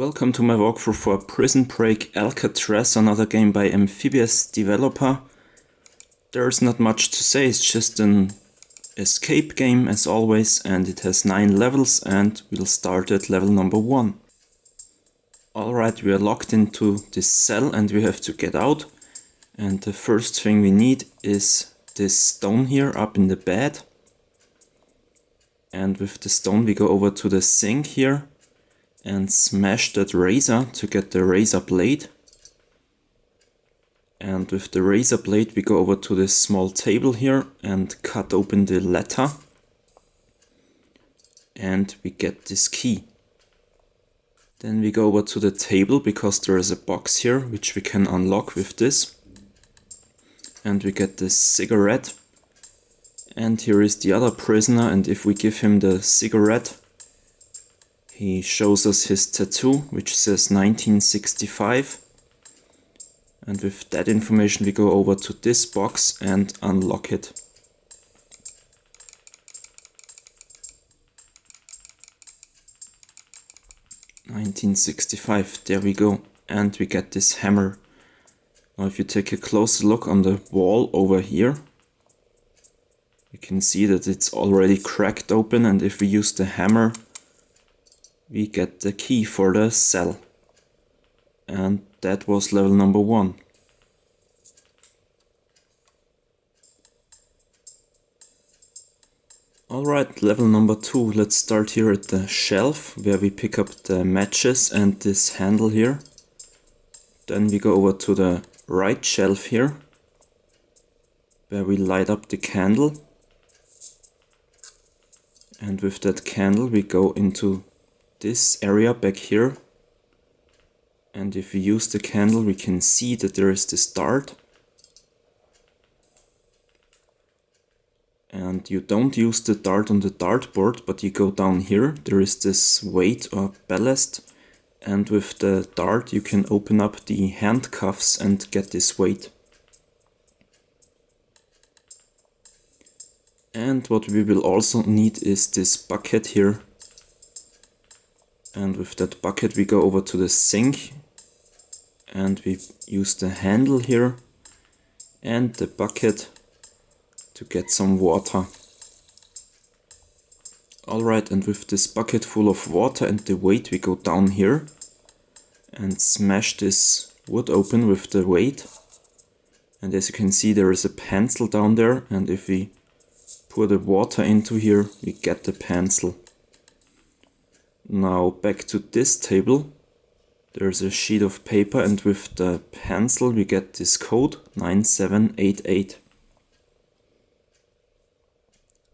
Welcome to my walkthrough for Prison Break Alcatraz, another game by Amphibious developer. There's not much to say, it's just an escape game as always, and it has 9 levels and we'll start at level number 1. Alright, we are locked into this cell and we have to get out. And the first thing we need is this stone here up in the bed. And with the stone we go over to the sink here and smash that razor to get the razor blade. And with the razor blade we go over to this small table here and cut open the letter. And we get this key. Then we go over to the table because there is a box here which we can unlock with this. And we get this cigarette. And here is the other prisoner, and if we give him the cigarette, he shows us his tattoo, which says 1965. And with that information we go over to this box and unlock it. "1965", there we go. And we get this hammer. Now if you take a closer look on the wall over here, you can see that it's already cracked open, and if we use the hammer we get the key for the cell. And that was level number 1. Alright, level number 2. Let's start here at the shelf where we pick up the matches and this handle here. Then we go over to the right shelf here where we light up the candle. And with that candle we go into this area back here. And if we use the candle we can see that there is this dart. And you don't use the dart on the dartboard, but you go down here. There is this weight or ballast. And with the dart you can open up the handcuffs and get this weight. And what we will also need is this bucket here. And with that bucket we go over to the sink. And we use the handle here and the bucket to get some water. Alright, and with this bucket full of water and the weight we go down here and smash this wood open with the weight. And as you can see there is a pencil down there, and if we pour the water into here we get the pencil. Now back to this table. There's a sheet of paper, and with the pencil we get this code 9788.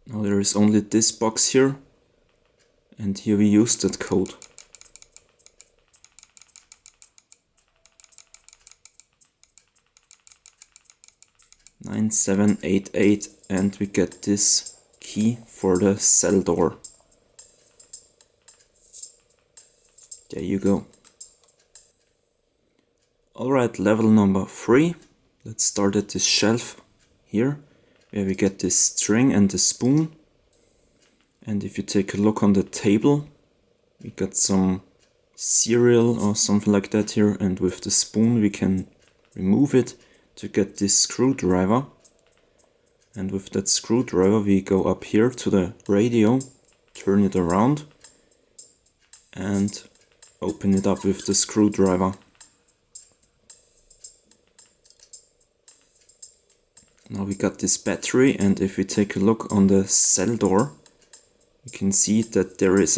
Now there is only this box here, and here we use that code. "9788", and we get this key for the cell door. There you go. Alright, level number 3. Let's start at this shelf here, where we get this string and the spoon. And if you take a look on the table, we got some cereal or something like that here, and with the spoon we can remove it to get this screwdriver. And with that screwdriver we go up here to the radio, turn it around and open it up with the screwdriver. Now we got this battery, and if we take a look on the cell door, you can see that there is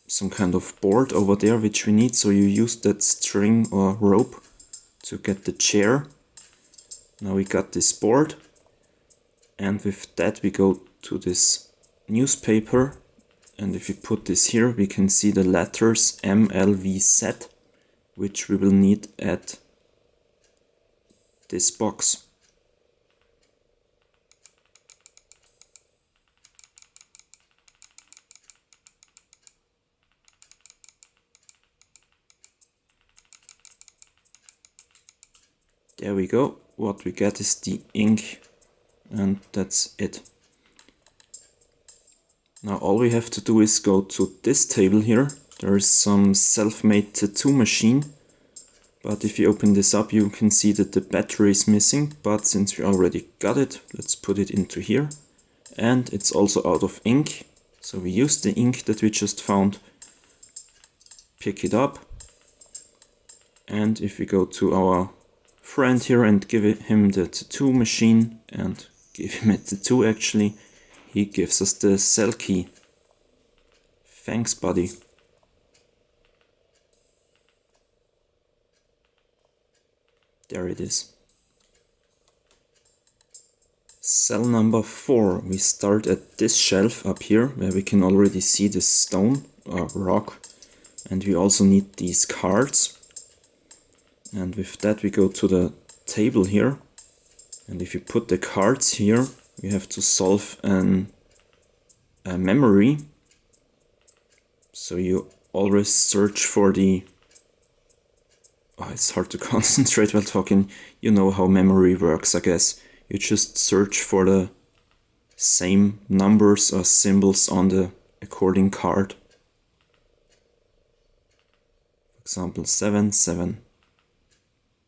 some kind of board over there which we need, so you use that string or rope to get the chair. Now we got this board, and with that we go to this newspaper, and if we put this here we can see the letters MLVZ, which we will need at this box. There we go. What we get is the ink, and that's it. Now all we have to do is go to this table here, there is some self-made tattoo machine. But if you open this up, you can see that the battery is missing. But since we already got it, let's put it into here. And it's also out of ink. So we use the ink that we just found. Pick it up. And if we go to our friend here and give him the tattoo machine and give him a tattoo actually, he gives us the cell key. Thanks, buddy. There it is. Cell number 4. We start at this shelf up here where we can already see the stone or rock. And we also need these cards. And with that we go to the table here. And if you put the cards here, we have to solve a memory. So you always search for the... Oh, it's hard to concentrate while talking. You know how memory works, I guess. You just search for the same numbers or symbols on the according card. For example, 7, 7,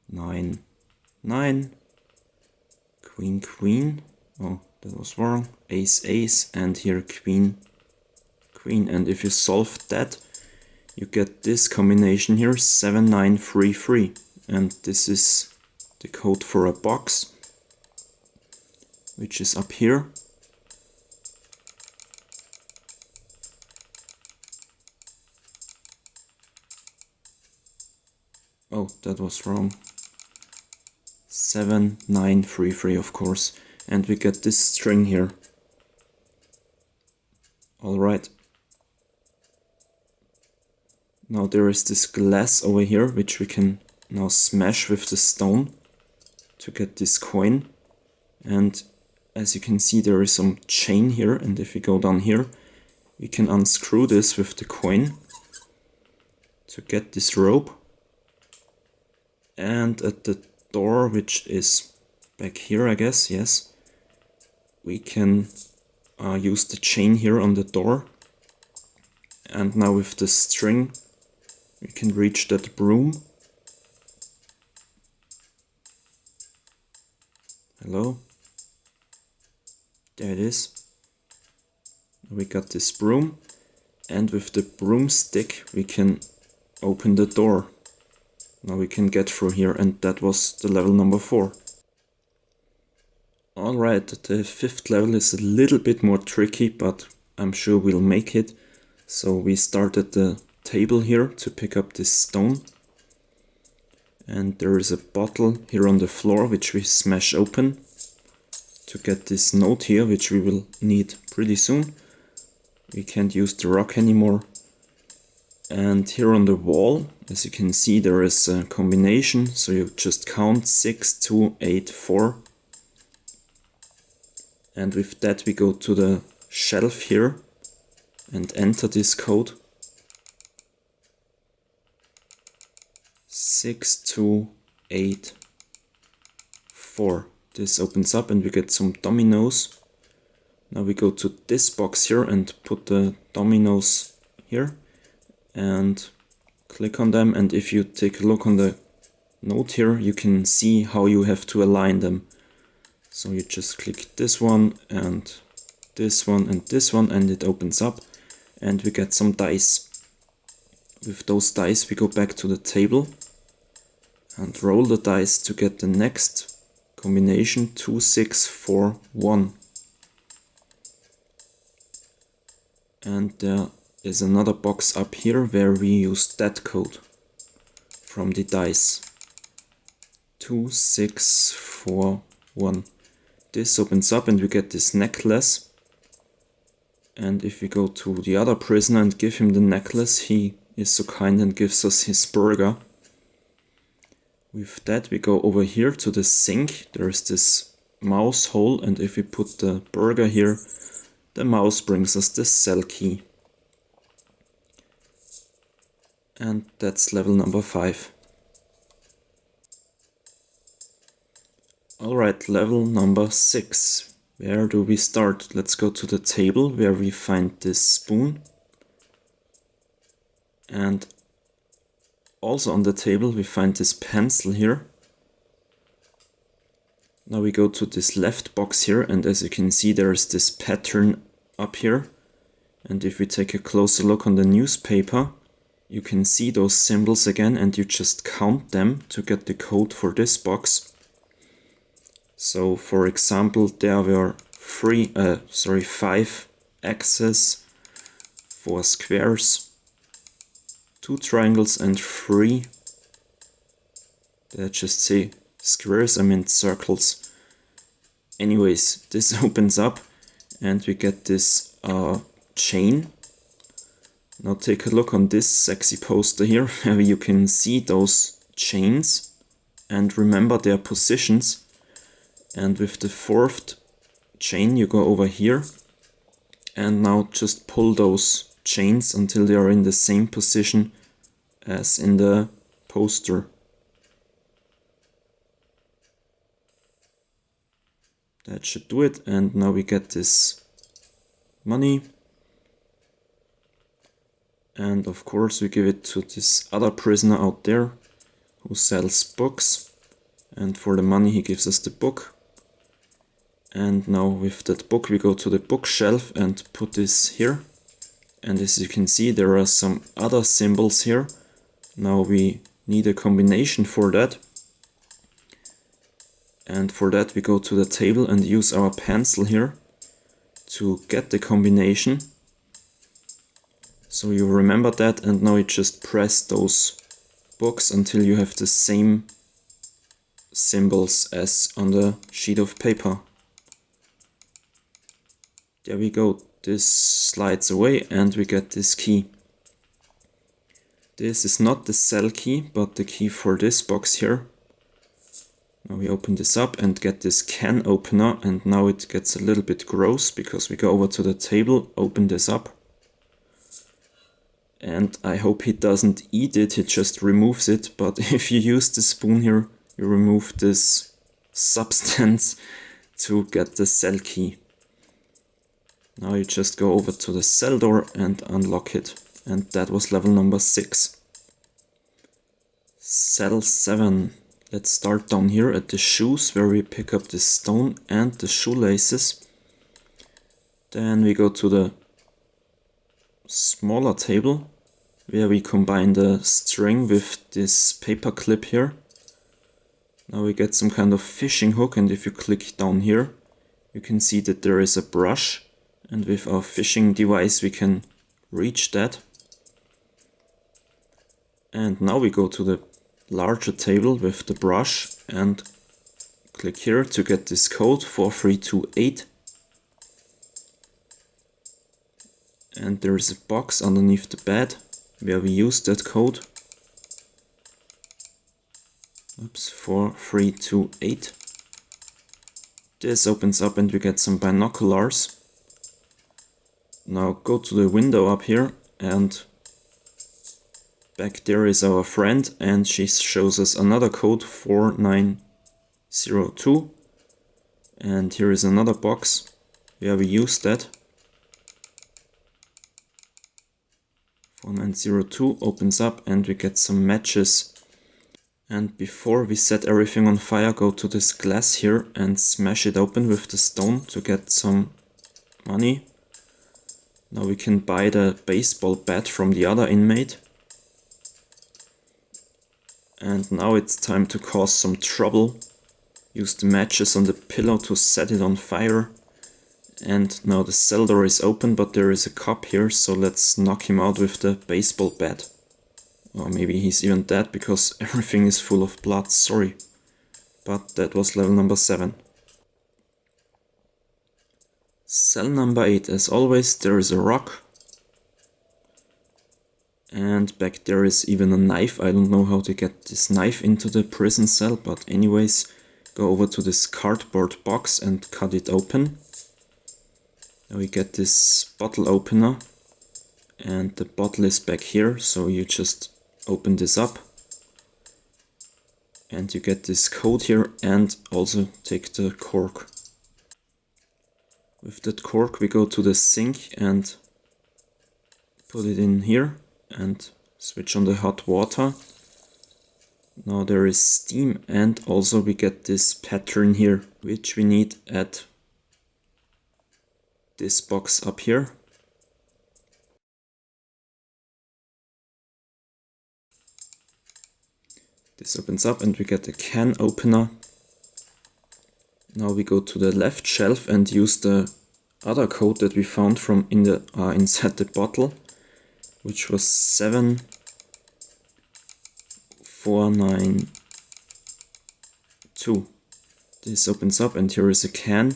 9, 9, Queen, Queen. Oh, that was wrong. Ace, Ace, and here Queen, Queen. And if you solve that, you get this combination here, 7933, and this is the code for a box, which is up here. Oh, that was wrong. 7933, of course, and we get this string here. Alright. Now there is this glass over here, which we can now smash with the stone to get this coin. And as you can see, there is some chain here, and if we go down here, we can unscrew this with the coin to get this rope. And at the door, which is back here, I guess, yes, we can use the chain here on the door. And now with the string, we can reach that broom. Hello? There it is. We got this broom, and with the broomstick we can open the door. Now we can get through here, and that was the level number 4. Alright, the 5th level is a little bit more tricky, but I'm sure we'll make it. So we start at the table here to pick up this stone. And there is a bottle here on the floor which we smash open to get this note here, which we will need pretty soon. We can't use the rock anymore. And here on the wall, as you can see, there is a combination, so you just count 6, 2, 8, 4. And with that we go to the shelf here and enter this code. 6, 2, 8, 4. This opens up and we get some dominoes. Now we go to this box here and put the dominoes here and click on them, and if you take a look on the note here, you can see how you have to align them. So you just click this one and this one and this one, and it opens up and we get some dice. With those dice we go back to the table and roll the dice to get the next combination, 2, 6, 4, 1. And there is another box up here where we use that code from the dice. 2, 6, 4, 1. This opens up and we get this necklace. And if we go to the other prisoner and give him the necklace, he is so kind and gives us his burger. With that we go over here to the sink. There is this mouse hole, and if we put the burger here, the mouse brings us the cell key. And that's level number 5. Alright, level number 6. Where do we start? Let's go to the table where we find this spoon. And also on the table we find this pencil here. Now we go to this left box here, and as you can see there is this pattern up here. And if we take a closer look on the newspaper, you can see those symbols again, and you just count them to get the code for this box. So for example, there were 5 X's, 4 squares, 2 triangles and 3, did I just say squares? I meant circles. Anyways, this opens up and we get this chain. Now take a look on this sexy poster here, where you can see those chains and remember their positions. And with the 4th chain you go over here and now just pull those chains until they are in the same position as in the poster. That should do it, and now we get this money. And of course we give it to this other prisoner out there who sells books, and for the money he gives us the book. And now with that book we go to the bookshelf and put this here. And as you can see there are some other symbols here. Now we need a combination for that. And for that we go to the table and use our pencil here to get the combination. So you remember that, and now you just press those books until you have the same symbols as on the sheet of paper. There we go, this slides away and we get this key. This is not the cell key, but the key for this box here. Now we open this up and get this can opener, and now it gets a little bit gross because we go over to the table, open this up. And I hope he doesn't eat it, he just removes it, but if you use the spoon here, you remove this substance to get the cell key. Now you just go over to the cell door and unlock it. And that was level number 6. Cell 7. Let's start down here at the shoes, where we pick up the stone and the shoelaces. Then we go to the smaller table, where we combine the string with this paper clip here. Now we get some kind of fishing hook, and if you click down here, you can see that there is a brush. And with our fishing device we can reach that. And now we go to the larger table with the brush and click here to get this code 4328. And there is a box underneath the bed where we use that code. Oops, 4328. This opens up and we get some binoculars. Now go to the window up here, and back there is our friend, and she shows us another code 4902. And here is another box where we use that. 4902 opens up and we get some matches. And before we set everything on fire, go to this glass here and smash it open with the stone to get some money. Now we can buy the baseball bat from the other inmate. And now it's time to cause some trouble. Use the matches on the pillow to set it on fire. And now the cell door is open, but there is a cop here, so let's knock him out with the baseball bat. Or maybe he's even dead because everything is full of blood, sorry. But that was level number 7. Cell number 8, as always, there is a rock. And back there is even a knife. I don't know how to get this knife into the prison cell, but anyways, go over to this cardboard box and cut it open. Now we get this bottle opener, and the bottle is back here, so you just open this up. And you get this code here, and also take the cork. With that cork we go to the sink and put it in here and Switch on the hot water. Now there is steam, and also we get this pattern here, which we need at this box up here. This opens up and we get a can opener. Now we go to the left shelf and use the other code that we found from inside the bottle, which was 7492. This opens up and here is a can.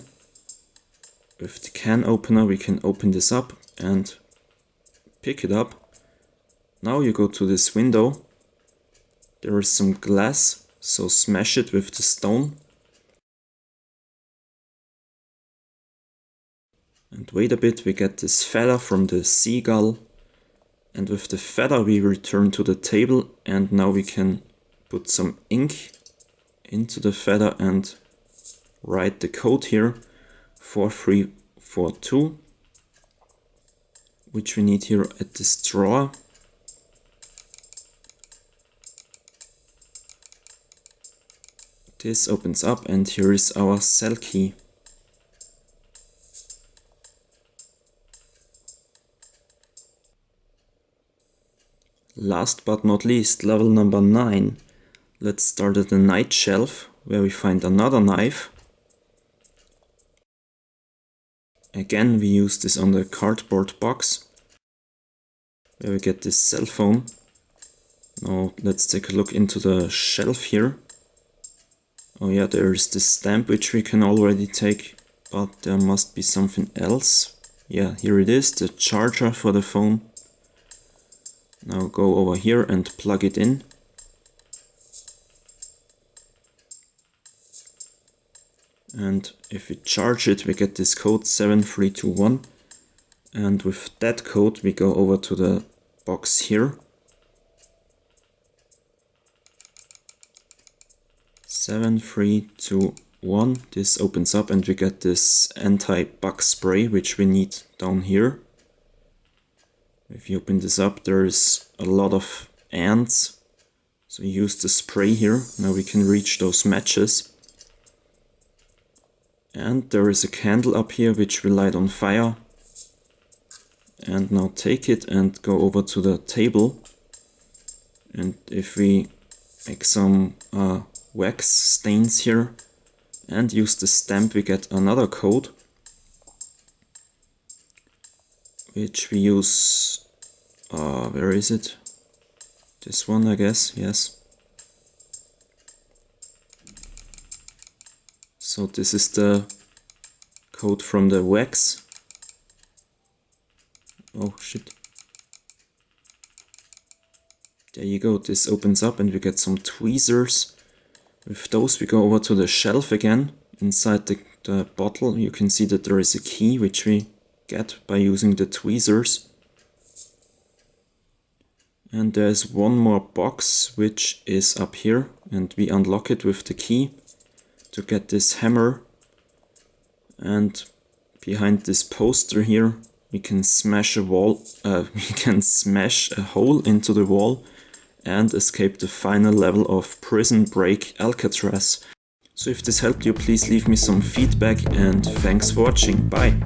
With the can opener we can open this up and pick it up. Now you go to this window. There is some glass, so smash it with the stone. And wait a bit, we get this feather from the seagull. And with the feather we return to the table, and now we can put some ink into the feather and write the code here, 4342, which we need here at this drawer. This opens up and here is our cell key. Last but not least, level number 9. Let's start at the night shelf, where we find another knife. Again, we use this on the cardboard box, where we get this cell phone. Now let's take a look into the shelf here. Oh yeah, there is this stamp which we can already take, but there must be something else. Yeah, here it is, the charger for the phone. Now go over here and plug it in. And if we charge it, we get this code 7321. And with that code, we go over to the box here. 7321. This opens up and we get this anti-bug spray, which we need down here. If you open this up, there is a lot of ants. So use the spray here. Now we can reach those matches. And there is a candle up here which we light on fire. And now take it and go over to the table. And if we make some wax stains here and use the stamp, we get another code, which we use, where is it? This one, I guess, yes. So this is the code from the wax. Oh shit. There you go, this opens up and we get some tweezers. With those we go over to the shelf again. Inside the bottle you can see that there is a key which we get by using the tweezers. And there's one more box which is up here and we unlock it with the key to get this hammer. And behind this poster here we can smash a wall, we can smash a hole into the wall and escape the final level of Prison Break Alcatraz. So if this helped you, please leave me some feedback and thanks for watching. Bye!